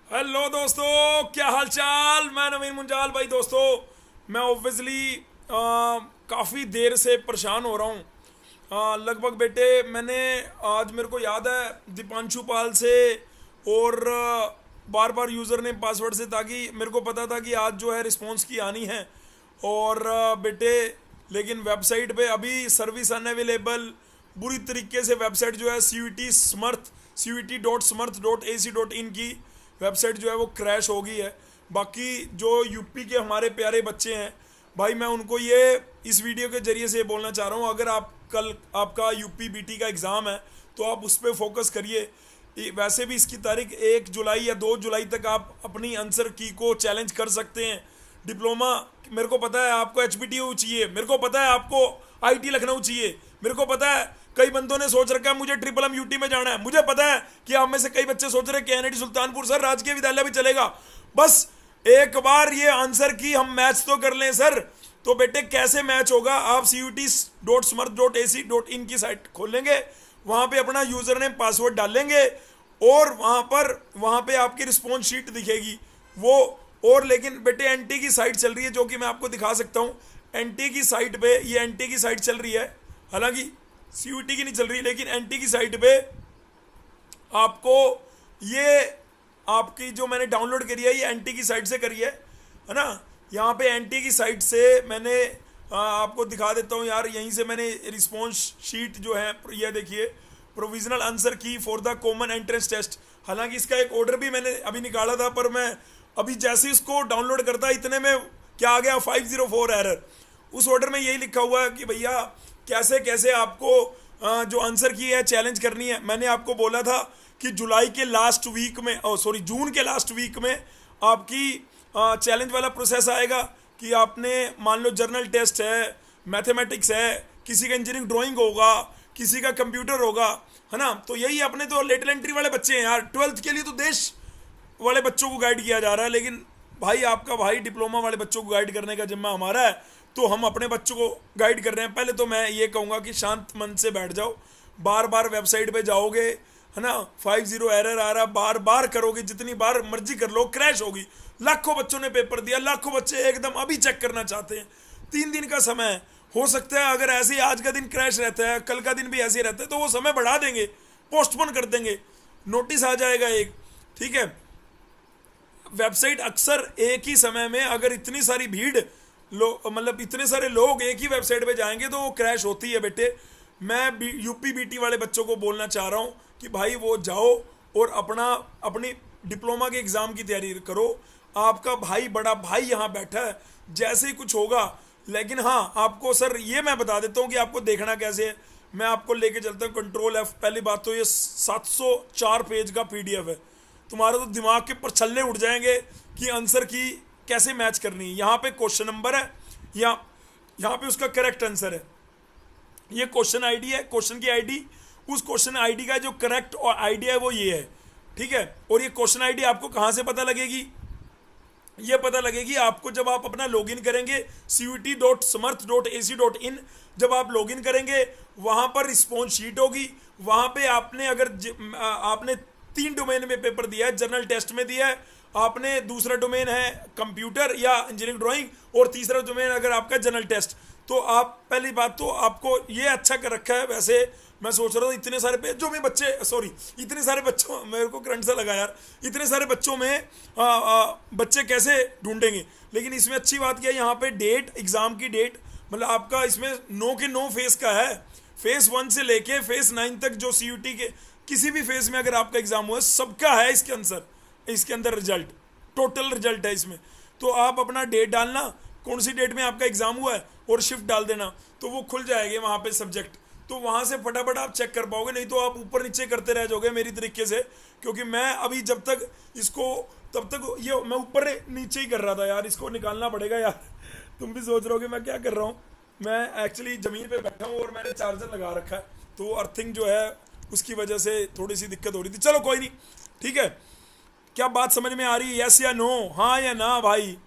Hello दोस्तों, क्या हाल चाल। मैं नवीन मुंजाल भाई। दोस्तों, मैं ऑब्वियसली काफ़ी देर से परेशान हो रहा हूँ। लगभग बेटे मैंने आज मेरे को याद है दीपांशु पाल से और बार बार यूज़र नेम पासवर्ड से, ताकि मेरे को पता था कि आज जो है रिस्पॉन्स की आनी है। और बेटे लेकिन वेबसाइट पे अभी सर्विस अनअवेलेबल, बुरी तरीके से वेबसाइट जो है CVT.smrt.ac.in की वेबसाइट जो है वो क्रैश हो गई है। बाकी जो यूपी के हमारे प्यारे बच्चे हैं भाई, मैं उनको ये इस वीडियो के जरिए से बोलना चाह रहा हूँ, अगर आप कल आपका यूपी बीटी का एग्ज़ाम है तो आप उस पर फोकस करिए। वैसे भी इसकी तारीख 1 जुलाई या 2 जुलाई तक आप अपनी आंसर की को चैलेंज कर सकते हैं। डिप्लोमा मेरे को पता है आपको HPTU चाहिए, मेरे को पता है आपको IT लखनऊ चाहिए, मेरे को पता है कई बंदों ने सोच रखा है मुझे MMUT में जाना है, मुझे पता है कि आप में से कई बच्चे सोच रहे हैं KNIT सुल्तानपुर सर राजकीय विद्यालय भी चलेगा। बस एक बार ये आंसर की हम मैच तो कर लें सर। तो बेटे कैसे मैच होगा, आप CUT.smrt.ac.in की साइट खोलेंगे, वहां पे अपना यूजर नेम पासवर्ड डालेंगे और वहां पे आपकी रिस्पॉन्स शीट दिखेगी वो। और लेकिन बेटे NT की साइट चल रही है, जो कि मैं आपको दिखा सकता हूँ। NT की साइट पे, ये NT की साइट चल रही है, हालांकि CUT की नहीं चल रही, लेकिन NT की साइट पे आपको ये आपकी जो मैंने डाउनलोड करी है ये NT की साइट से करी है ना। यहाँ पे NT की साइट से मैंने आपको दिखा देता हूँ यार, यहीं से मैंने रिस्पॉन्स शीट जो है ये देखिए, provisional answer key for the common entrance test. हालांकि इसका एक ऑर्डर भी मैंने अभी निकाला था, पर मैं अभी जैसे इसको डाउनलोड करता इतने में क्या आ गया, 504 एरर। उस ऑर्डर में यही लिखा हुआ है कि भैया कैसे कैसे आपको जो आंसर की है चैलेंज करनी है। मैंने आपको बोला था कि जुलाई के लास्ट वीक में, सॉरी जून के लास्ट वीक में आपकी चैलेंज वाला प्रोसेस आएगा कि आपने मान लो जर्नल टेस्ट है, मैथमेटिक्स है, किसी का इंजीनियरिंग ड्राइंग होगा, किसी का कंप्यूटर होगा, है ना। तो यही अपने तो लेटल एंट्री वाले बच्चे हैं यार। 12th के लिए तो देश वाले बच्चों को गाइड किया जा रहा है, लेकिन भाई आपका भाई डिप्लोमा वाले बच्चों को गाइड करने का जिम्मा हमारा है, तो हम अपने बच्चों को गाइड कर रहे हैं। पहले तो मैं ये कहूँगा कि शांत मन से बैठ जाओ। बार बार वेबसाइट पे जाओगे, है ना, 50 एरर आ रहा, बार बार करोगे, जितनी बार मर्जी कर लो क्रैश होगी। लाखों बच्चों ने पेपर दिया, लाखों बच्चे एकदम अभी चेक करना चाहते हैं। 3 दिन का समय है, हो सकता है अगर ऐसे ही आज का दिन क्रैश रहता है, कल का दिन भी ऐसे ही रहता है, तो वो समय बढ़ा देंगे, पोस्टपोन कर देंगे, नोटिस आ जाएगा एक, ठीक है। वेबसाइट अक्सर एक ही समय में अगर इतनी सारी भीड़ मतलब इतने सारे लोग एक ही वेबसाइट पे जाएंगे तो वो क्रैश होती है बेटे। मैं यूपी बीटी वाले बच्चों को बोलना चाह रहा हूँ कि भाई वो जाओ और अपनी डिप्लोमा के एग्ज़ाम की तैयारी करो। आपका भाई बड़ा भाई यहाँ बैठा है, जैसे ही कुछ होगा। लेकिन हाँ, आपको सर ये मैं बता देता हूँ कि आपको देखना कैसे है। मैं आपको लेके चलता हूँ Ctrl+F। पहली बात तो ये 704 पेज का PDF है, तुम्हारा तो दिमाग के परछल्ले उड़ जाएंगे कि आंसर की कैसे मैच करनी है। यहाँ पे क्वेश्चन नंबर है, यहाँ पे उसका करेक्ट आंसर है, ये क्वेश्चन आईडी है, क्वेश्चन की आईडी, उस क्वेश्चन आईडी का जो करेक्ट और आईडी है वो ये है, ठीक है। और ये क्वेश्चन आईडी आपको कहाँ से पता लगेगी, ये पता लगेगी आपको जब आप अपना लॉगिन करेंगे CUT.smrt.ac.in। जब आप लॉगिन करेंगे वहाँ पर रिस्पॉन्स शीट होगी, वहाँ पे आपने अगर आपने 3 डोमेन में पेपर दिया है, जर्नल टेस्ट में दिया है आपने, दूसरा डोमेन है कंप्यूटर या इंजीनियरिंग ड्राइंग, और तीसरा डोमेन अगर आपका जनरल टेस्ट, तो आप पहली बात तो आपको ये अच्छा कर रखा है। वैसे मैं सोच रहा था इतने सारे पेजों में बच्चे, सॉरी इतने सारे बच्चों, मेरे को करंट सा लगा यार, इतने सारे बच्चों में बच्चे कैसे ढूंढेंगे। लेकिन इसमें अच्छी बात क्या है, यहाँ पे डेट, एग्ज़ाम की डेट, मतलब आपका इसमें 9 के 9 फेस का है। फेस 1 से लेके फेस 9 तक जो CUT के किसी भी फेस में अगर आपका एग्ज़ाम हुआ सबका है इसके आंसर, इसके अंदर रिजल्ट, टोटल रिजल्ट है इसमें। तो आप अपना डेट डालना, कौन सी डेट में आपका एग्ज़ाम हुआ है, और शिफ्ट डाल देना, तो वो खुल जाएंगे वहाँ पे सब्जेक्ट। तो वहाँ से फटाफट आप चेक कर पाओगे, नहीं तो आप ऊपर नीचे करते रह जाओगे मेरी तरीके से। क्योंकि मैं अभी जब तक इसको, तब तक ये मैं ऊपर नीचे ही कर रहा था यार, इसको निकालना पड़ेगा यार। तुम भी सोच रहे हो कि मैं क्या कर रहा हूँ। मैं एक्चुअली ज़मीन पे बैठा हूँ और मैंने चार्जर लगा रखा है, तो अर्थिंग जो है उसकी वजह से थोड़ी सी दिक्कत हो रही थी। चलो कोई नहीं, ठीक है। क्या बात समझ में आ रही है, यस या नो, हाँ या ना भाई,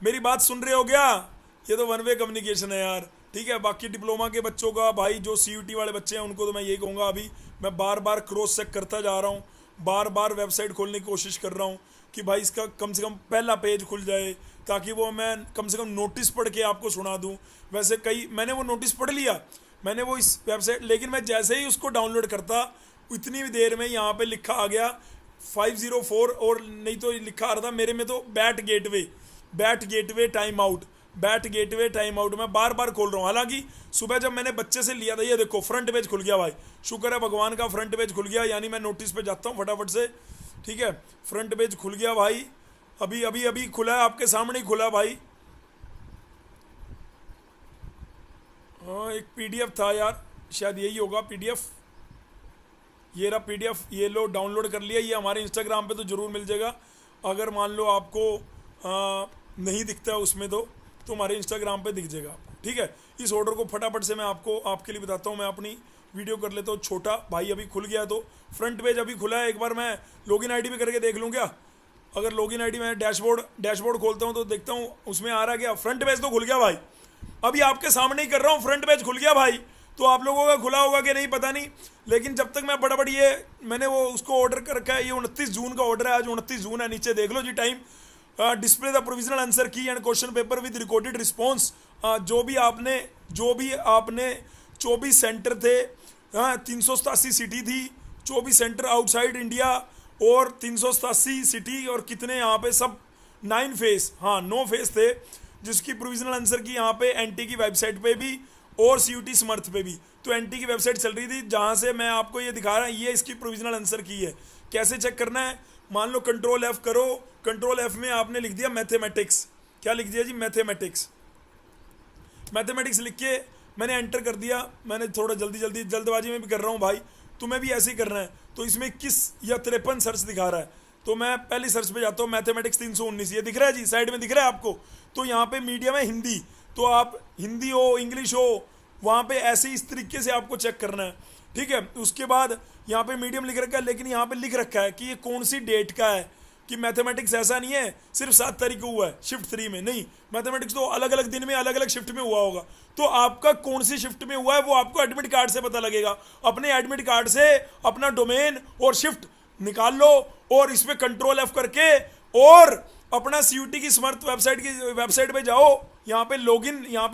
मेरी बात सुन रहे हो क्या। ये तो वन वे कम्युनिकेशन है यार, ठीक है। बाकी डिप्लोमा के बच्चों का भाई, जो CUT वाले बच्चे हैं उनको तो मैं यही कहूँगा, अभी मैं बार बार क्रॉस चेक करता जा रहा हूँ बार बार वेबसाइट खोलने की कोशिश कर रहा हूँ कि भाई इसका कम से कम पहला पेज खुल जाए, ताकि वो मैं कम से कम नोटिस पढ़ के आपको सुना दूँ। वैसे कई मैंने वो नोटिस पढ़ लिया, मैंने वो इस वेबसाइट, लेकिन मैं जैसे ही उसको डाउनलोड करता उतनी देर में यहाँ पे लिखा आ गया 504, और नहीं तो लिखा आ रहा था मेरे में तो bat gateway time out, bat gateway time out. मैं बार बार खोल रहा हूँ। हालांकि सुबह जब मैंने बच्चे से लिया था, ये देखो फ्रंट पेज खुल गया भाई, शुक्र है भगवान का, फ्रंट पेज खुल गया। यानी मैं नोटिस पे जाता हूँ फटाफट से, ठीक है, फ्रंट पेज खुल गया भाई, अभी अभी अभी खुला है, आपके सामने ही खुला भाई। हाँ एक पीडीएफ था यार, शायद यही होगा पीडीएफ, ये रहा पीडीएफ, ये लो डाउनलोड कर लिया। ये हमारे इंस्टाग्राम पे तो ज़रूर मिल जाएगा, अगर मान लो आपको नहीं दिखता है उसमें तो हमारे इंस्टाग्राम पे दिख जाएगा आपको, ठीक है। इस ऑर्डर को फटाफट से मैं आपको आपके लिए बताता हूँ, मैं अपनी वीडियो कर लेता हूँ छोटा भाई। अभी खुल गया, तो फ्रंट पेज अभी खुला है, एक बार मैं लॉगिन आईडी भी करके देख लूँ क्या? अगर लॉगिन आईडी मैं डैशबोर्ड खोलता हूँ तो देखता हूँ उसमें आ रहा क्या, फ्रंट पेज तो खुल गया भाई, अभी आपके सामने ही कर रहा हूँ, फ्रंट पेज खुल गया भाई। तो आप लोगों का खुला होगा कि नहीं पता नहीं, लेकिन जब तक मैं बड़ा ये मैंने वो उसको ऑर्डर कर रखा है, ये 29 जून का ऑर्डर है, आज 29 जून है, नीचे देख लो जी time. Display the provisional answer key and question paper with recorded response. जो भी आपने 24 सेंटर थे, 387 सिटी थी, 24 सेंटर आउटसाइड इंडिया और 387 सिटी, और कितने यहाँ पे सब 9 फेस, हाँ 9 फेस थे, जिसकी प्रोविजनल आंसर की यहाँ पे एनटी की वेबसाइट पे भी और सीयूटी समर्थ पे भी। तो एनटी की वेबसाइट चल रही थी जहाँ से मैं आपको ये दिखा रहा हूँ, ये इसकी प्रोविजनल आंसर की है। कैसे चेक करना है, मान लो कंट्रोल एफ करो, कंट्रोल एफ में आपने लिख दिया मैथमेटिक्स, क्या लिख दिया जी, मैथमेटिक्स लिख के मैंने एंटर कर दिया। मैंने थोड़ा जल्दबाजी में भी कर रहा हूँ भाई, तुम्हें भी ऐसे ही करना है। तो इसमें 21 या 53 सर्च दिखा रहा है, तो मैं पहली सर्च पे जाता हूँ, मैथमेटिक्स 319, ये दिख रहा है जी, साइड में दिख रहा है आपको। तो यहाँ पे मीडियम है हिंदी, तो आप हिंदी हो इंग्लिश हो वहाँ पे ऐसे इस तरीके से आपको चेक करना है, ठीक है। उसके बाद यहाँ पे मीडियम लिख रखा है, लेकिन यहाँ पे लिख रखा है कि ये कौन सी डेट का है, कि मैथमेटिक्स ऐसा नहीं है सिर्फ 7 तारीख को हुआ है शिफ्ट 3 में, नहीं, मैथमेटिक्स तो अलग अलग दिन में अलग अलग शिफ्ट में हुआ होगा। तो आपका कौन सी शिफ्ट में हुआ है वो आपको एडमिट कार्ड से पता लगेगा। अपने एडमिट कार्ड से अपना डोमेन और शिफ्ट निकाल लो, और इस पर कंट्रोल एफ करके और अपना सीयूटी की समर्थ वेबसाइट पे जाओ, यहाँ पे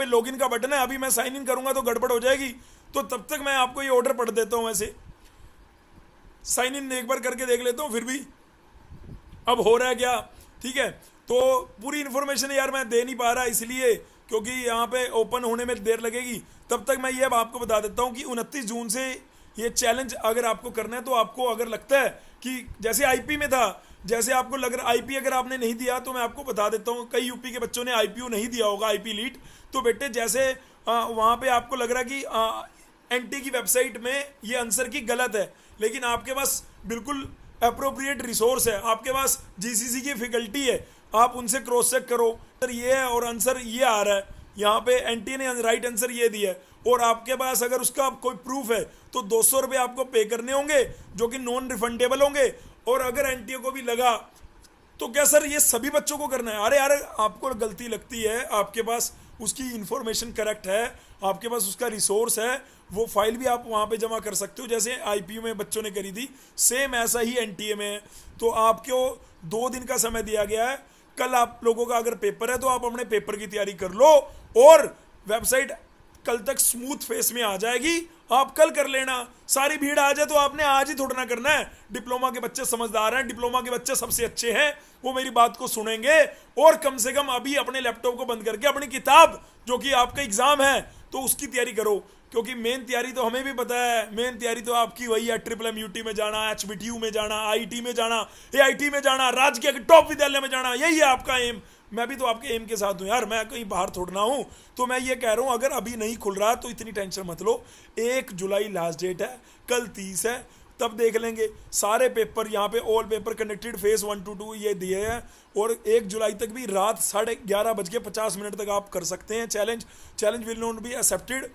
लॉगिन का बटन है। अभी मैं साइन इन करूंगा तो गड़बड़ हो जाएगी, तो तब तक मैं आपको ये ऑर्डर पढ़ देता हूँ। वैसे साइन इन एक बार करके देख लेता हूँ, फिर भी अब हो रहा है क्या, ठीक है। तो पूरी इन्फॉर्मेशन यार मैं दे नहीं पा रहा, इसलिए क्योंकि यहाँ पे ओपन होने में देर लगेगी। तब तक मैं ये अब आपको बता देता हूँ कि 29 जून से ये चैलेंज अगर आपको करना है, तो आपको अगर लगता है कि जैसे आईपी में था, जैसे आपको लग रहा आईपी अगर आपने नहीं दिया, तो मैं आपको बता देता हूँ, कई यूपी के बच्चों ने आईपीयू नहीं दिया होगा, आईपी लीड। तो बेटे जैसे वहाँ पे आपको लग रहा कि एनटी की वेबसाइट में ये आंसर की गलत है, लेकिन आपके पास बिल्कुल अप्रोप्रिएट रिसोर्स है, आपके पास जीसीसी की फैकल्टी है, आप उनसे क्रॉस चेक करो, सर ये है और आंसर ये आ रहा है, यहाँ पे एनटी ने राइट आंसर ये दिया है, और आपके पास अगर उसका कोई प्रूफ है तो 200 रुपये आपको पे करने होंगे, जो कि नॉन रिफंडेबल होंगे। और अगर एनटीए को भी लगा तो क्या सर ये सभी बच्चों को करना है, अरे यार आपको गलती लगती है, आपके पास उसकी इंफॉर्मेशन करेक्ट है, आपके पास उसका रिसोर्स है, वो फाइल भी आप वहाँ पे जमा कर सकते हो, जैसे आईपीयू में बच्चों ने करी थी, सेम ऐसा ही एनटीए में है। तो आपको 2 दिन का समय दिया गया है, कल आप लोगों का अगर पेपर है तो आप अपने पेपर की तैयारी कर लो, और वेबसाइट कल तक स्मूथ फेस में आ जाएगी, आप कल कर लेना। सारी भीड़ आ जाए तो आपने आज ही थोड़ा ना करना है। डिप्लोमा के बच्चे समझदार हैं, डिप्लोमा के बच्चे सबसे अच्छे हैं, वो मेरी बात को सुनेंगे, और कम से कम अभी अपने लैपटॉप को बंद करके अपनी किताब, जो कि आपका एग्जाम है, तो उसकी तैयारी करो, क्योंकि मेन तैयारी तो हमें भी पता है, मेन तैयारी तो आपकी वही है, MMUT में जाना, HBTU में जाना, आईटी में जाना, AIT में जाना, राज्य के टॉप विद्यालय में जाना, यही है आपका एम। मैं भी तो आपके एम के साथ हूँ यार, मैं कहीं बाहर थोड़ना हूँ। तो मैं ये कह रहा हूँ, अगर अभी नहीं खुल रहा तो इतनी टेंशन मत लो, 1 जुलाई लास्ट डेट है, कल 30 है, तब देख लेंगे। सारे पेपर यहाँ पे all paper conducted phase 1 to 2 ये दिए हैं, और 1 जुलाई तक भी रात 11:50 तक आप कर सकते हैं। Challenge will not be accepted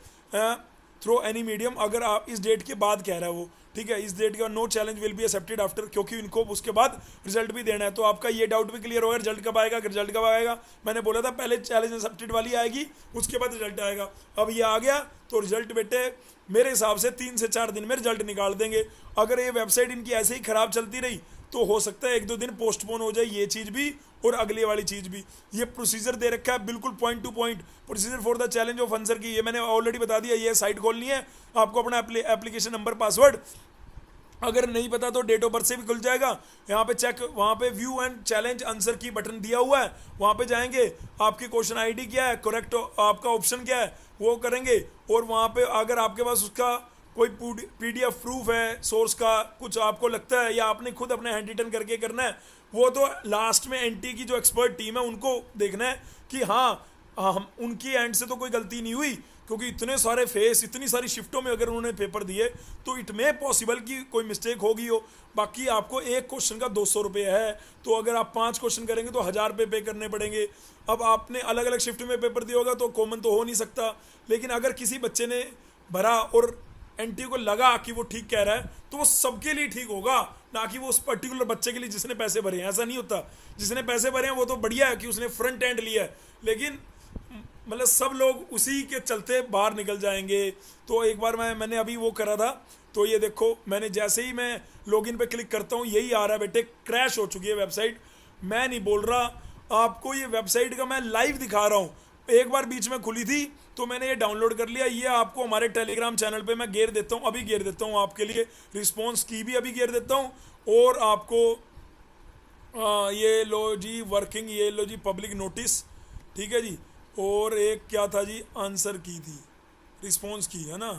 through any medium, अगर आप इस डेट के बाद कह रहा है वो, ठीक है, इस डेट के बाद no challenge will be accepted after, क्योंकि इनको उसके बाद रिजल्ट भी देना है। तो आपका ये डाउट भी क्लियर होगा रिजल्ट कब आएगा, रिजल्ट कब आएगा। मैंने बोला था पहले चैलेंज एक्सेप्टेड वाली आएगी, उसके बाद रिजल्ट आएगा। अब ये आ गया तो रिजल्ट बेटे मेरे हिसाब से 3 से 4 दिन में रिजल्ट निकाल देंगे। अगर ये वेबसाइट इनकी ऐसे ही खराब चलती रही तो हो सकता है 1-2 दिन पोस्टपोन हो जाए ये चीज़ भी और अगली वाली चीज़ भी। ये प्रोसीजर दे रखा है बिल्कुल point two point, procedure for the challenge of answer की, ये मैंने ऑलरेडी बता दिया। ये साइट खोलनी है आपको, अपना एप्लीकेशन नंबर पासवर्ड, अगर नहीं पता तो डेट ऑफ बर्थ से भी खुल जाएगा। यहाँ पे चेक, वहाँ पे व्यू एंड चैलेंज आंसर की बटन दिया हुआ है, वहाँ पे जाएंगे, आपकी क्वेश्चन आईडी क्या है, करेक्ट आपका ऑप्शन क्या है वो करेंगे, और वहाँ पे अगर आपके पास उसका कोई पीडीएफ प्रूफ है सोर्स का, कुछ आपको लगता है या आपने खुद अपने हैंड रिटन करके करना है, वो तो लास्ट में एनटी की जो एक्सपर्ट टीम है उनको देखना है कि हाँ हम उनकी एंड से तो कोई गलती नहीं हुई, क्योंकि इतने सारे फेस, इतनी सारी शिफ्टों में अगर उन्होंने पेपर दिए तो इट में पॉसिबल कि कोई मिस्टेक होगी हो। बाकी आपको एक क्वेश्चन का 200 रुपये है, तो अगर आप 5 क्वेश्चन करेंगे तो 1000 रुपये पे करने पड़ेंगे। अब आपने अलग अलग शिफ्ट में पेपर दिया होगा तो कॉमन तो हो नहीं सकता, लेकिन अगर किसी बच्चे ने भरा और एनटी को लगा कि वो ठीक कह रहा है तो वो सबके लिए ठीक होगा, ना कि वो उस पर्टिकुलर बच्चे के लिए जिसने पैसे भरे हैं। ऐसा नहीं होता, जिसने पैसे भरे हैं वो तो बढ़िया है कि उसने फ्रंट एंड लिया है, लेकिन मतलब सब लोग उसी के चलते बाहर निकल जाएंगे। तो एक बार मैंने अभी वो करा था, तो ये देखो मैंने जैसे ही मैं लॉगिन पे क्लिक करता हूँ यही आ रहा है बेटे, क्रैश हो चुकी है वेबसाइट। मैं नहीं बोल रहा आपको, ये वेबसाइट का मैं लाइव दिखा रहा हूँ। एक बार बीच में खुली थी तो मैंने ये डाउनलोड कर लिया, ये आपको हमारे टेलीग्राम चैनल पे मैं गेर देता हूँ, अभी गेर देता हूँ आपके लिए, रिस्पॉन्स की भी अभी गेर देता हूँ, और आपको ये लो जी वर्किंग, ये लो जी पब्लिक नोटिस, ठीक है जी, और एक क्या था जी आंसर की थी, रिस्पॉन्स की है ना,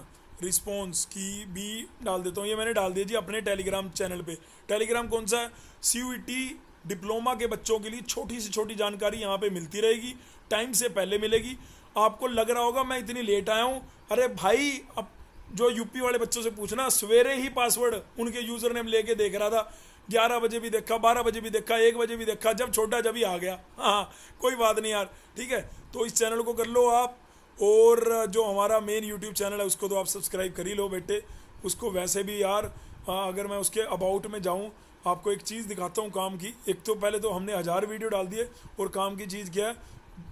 रिस्पॉन्स की भी डाल देता हूँ। ये मैंने डाल दिया जी अपने टेलीग्राम चैनल पे। टेलीग्राम कौन सा है, सीयूईटी डिप्लोमा के बच्चों के लिए छोटी से छोटी जानकारी यहाँ पे मिलती रहेगी, टाइम से पहले मिलेगी। आपको लग रहा होगा मैं इतनी लेट आया हूँ, अरे भाई अब जो यूपी वाले बच्चों से पूछना, सवेरे ही पासवर्ड उनके यूज़र नेम लेके देख रहा था, 11 बजे भी देखा, 12 बजे भी देखा, 1 बजे भी देखा, जब छोटा जब ही आ गया। हाँ कोई बात नहीं यार, ठीक है। तो इस चैनल को कर लो आप, और जो हमारा मेन यूट्यूब चैनल है उसको तो आप सब्सक्राइब कर ही लो बेटे। उसको वैसे भी यार अगर मैं उसके अबाउट में जाऊँ, आपको एक चीज़ दिखाता हूँ काम की। एक तो पहले तो हमने 1000 वीडियो डाल दिए, और काम की चीज़ क्या है,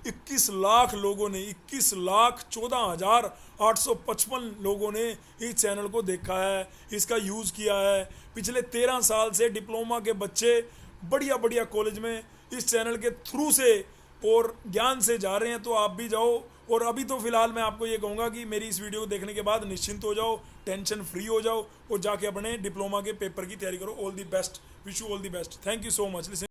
21 लाख लोगों ने, 21,14,855 लोगों ने इस चैनल को देखा है, इसका यूज़ किया है। पिछले 13 साल से डिप्लोमा के बच्चे बढ़िया बढ़िया कॉलेज में इस चैनल के थ्रू से और ज्ञान से जा रहे हैं, तो आप भी जाओ। और अभी तो फिलहाल मैं आपको ये कहूँगा कि मेरी इस वीडियो को देखने के बाद निश्चिंत हो जाओ, टेंशन फ्री हो जाओ, और जाके अपने डिप्लोमा के पेपर की तैयारी करो। All the best, wish you all the best, thank you so much.